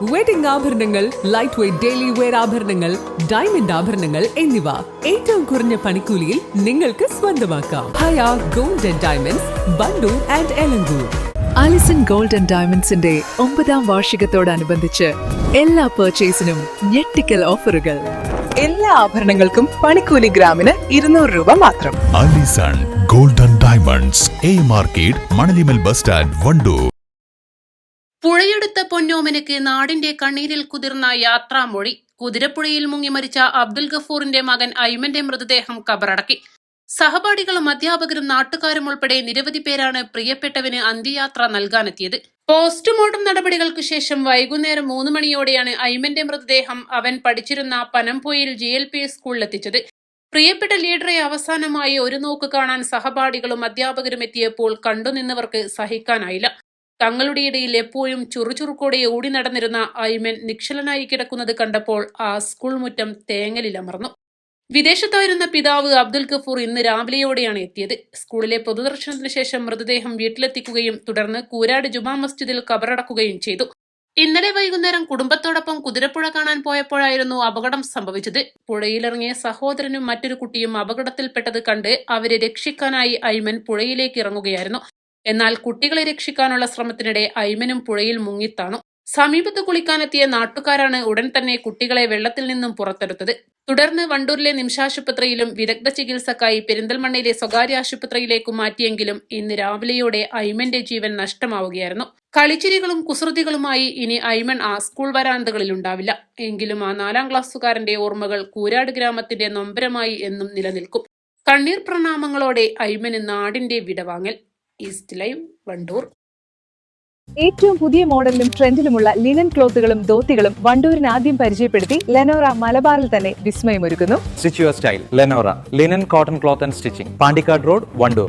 Wedding ആഭരണങ്ങൾ, light weight daily wear ആഭരണങ്ങൾ, diamond ആഭരണങ്ങൾ എന്നിവ ഏറ്റവും കുറഞ്ഞ പണിക്കൂലിയിൽ നിങ്ങൾക്ക് സ്വന്തമാക്കാം. Haya gold and diamonds, Wandoor and Elankur. Alison gold and ഡയമണ്ട്സിന്റെ 9ാം വാർഷികത്തോടനുബന്ധിച്ച് എല്ലാ പർച്ചേസിനും ഞെട്ടിക്കൽ ഓഫറുകൾ. എല്ലാ ആഭരണങ്ങൾക്കും പണിക്കൂലി ഗ്രാമിന് 200 രൂപ മാത്രം. Alison gold and diamonds, A market, Manalimal bus stand, Wandoor. പുഴയെടുത്ത പൊന്നോമനയ്ക്ക് നാടിന്റെ കണ്ണീരിൽ കുതിർന്ന യാത്രാമൊഴി. കുതിരപ്പുഴയിൽ മുങ്ങി മരിച്ച അബ്ദുൽ ഗഫൂറിന്റെ മകൻ ഐമന്റെ മൃതദേഹം കബറടക്കി. സഹപാഠികളും അധ്യാപകരും നാട്ടുകാരും ഉൾപ്പെടെ നിരവധി പേരാണ് പ്രിയപ്പെട്ടവന് അന്ത്യയാത്ര നൽകാനെത്തിയത്. പോസ്റ്റ്മോർട്ടം നടപടികൾക്ക് ശേഷം വൈകുന്നേരം 3 മണിയോടെയാണ് ഐമന്റെ മൃതദേഹം അവൻ പഠിച്ചിരുന്ന പനംപൊയിൽ GLP സ്കൂളിലെത്തിച്ചത്. പ്രിയപ്പെട്ട ലീഡറെ അവസാനമായി ഒരു നോക്ക് കാണാൻ സഹപാഠികളും അധ്യാപകരും എത്തിയപ്പോൾ കണ്ടുനിന്നവർക്ക് സഹിക്കാനായില്ല. തങ്ങളുടെ ഇടയിൽ എപ്പോഴും ചുറുചുറുക്കോടെ ഓടി നടന്നിരുന്ന ഐമൻ നിശ്ചലനായി കിടക്കുന്നത് കണ്ടപ്പോൾ ആ സ്കൂൾ മുറ്റം തേങ്ങലിലമർന്നു. വിദേശത്തായിരുന്ന പിതാവ് അബ്ദുൽ ഗഫൂർ ഇന്ന് രാവിലെയോടെയാണ് എത്തിയത്. സ്കൂളിലെ പൊതുദർശനത്തിന് ശേഷം മൃതദേഹം വീട്ടിലെത്തിക്കുകയും തുടർന്ന് കൂരാട് ജുമാ മസ്ജിദിൽ കബറടക്കുകയും ചെയ്തു. ഇന്നലെ വൈകുന്നേരം കുടുംബത്തോടൊപ്പം കുതിരപ്പുഴ കാണാൻ പോയപ്പോഴായിരുന്നു അപകടം സംഭവിച്ചത്. പുഴയിലിറങ്ങിയ സഹോദരനും മറ്റൊരു കുട്ടിയും അപകടത്തിൽപ്പെട്ടത് കണ്ട് അവരെ രക്ഷിക്കാനായി ഐമൻ പുഴയിലേക്ക് ഇറങ്ങുകയായിരുന്നു. എന്നാൽ കുട്ടികളെ രക്ഷിക്കാനുള്ള ശ്രമത്തിനിടെ ഐമനും പുഴയിൽ മുങ്ങിത്താണു. സമീപത്ത് കുളിക്കാനെത്തിയ നാട്ടുകാരാണ് ഉടൻ തന്നെ കുട്ടികളെ വെള്ളത്തിൽ നിന്നും പുറത്തെടുത്തത്. തുടർന്ന് വണ്ടൂരിലെ നിമിഷാശുപത്രിയിലും വിദഗ്ധ ചികിത്സക്കായി പെരിന്തൽമണ്ണയിലെ സ്വകാര്യ ആശുപത്രിയിലേക്കും മാറ്റിയെങ്കിലും ഇന്ന് രാവിലെയോടെ ഐമന്റെ ജീവൻ നഷ്ടമാവുകയായിരുന്നു. കളിച്ചിരികളും കുസൃതികളുമായി ഇനി ഐമൻ ആ സ്കൂൾ വരാന്തകളിൽ ഉണ്ടാവില്ല. എങ്കിലും ആ 4ാം ക്ലാസ്സുകാരന്റെ ഓർമ്മകൾ കൂരാട് ഗ്രാമത്തിന്റെ നൊമ്പരമായി എന്നും നിലനിൽക്കും. കണ്ണീർ പ്രണാമങ്ങളോടെ ഐമന് നാടിന്റെ വിടവാങ്ങൽ. East live, Wandoor. ഏറ്റവും പുതിയ മോഡലിലും ട്രെൻഡിലുമുള്ള ലിനൻ ക്ലോത്തുകളും ധോത്തികളും വണ്ടൂരിന് ആദ്യം പരിചയപ്പെടുത്തി ലെനോറ മലബാറിൽ തന്നെ വിസ്മയമൊരുക്കുന്നു. Stitch your style Lenora linen cotton cloth and stitching, Pandikkad road, Wandoor.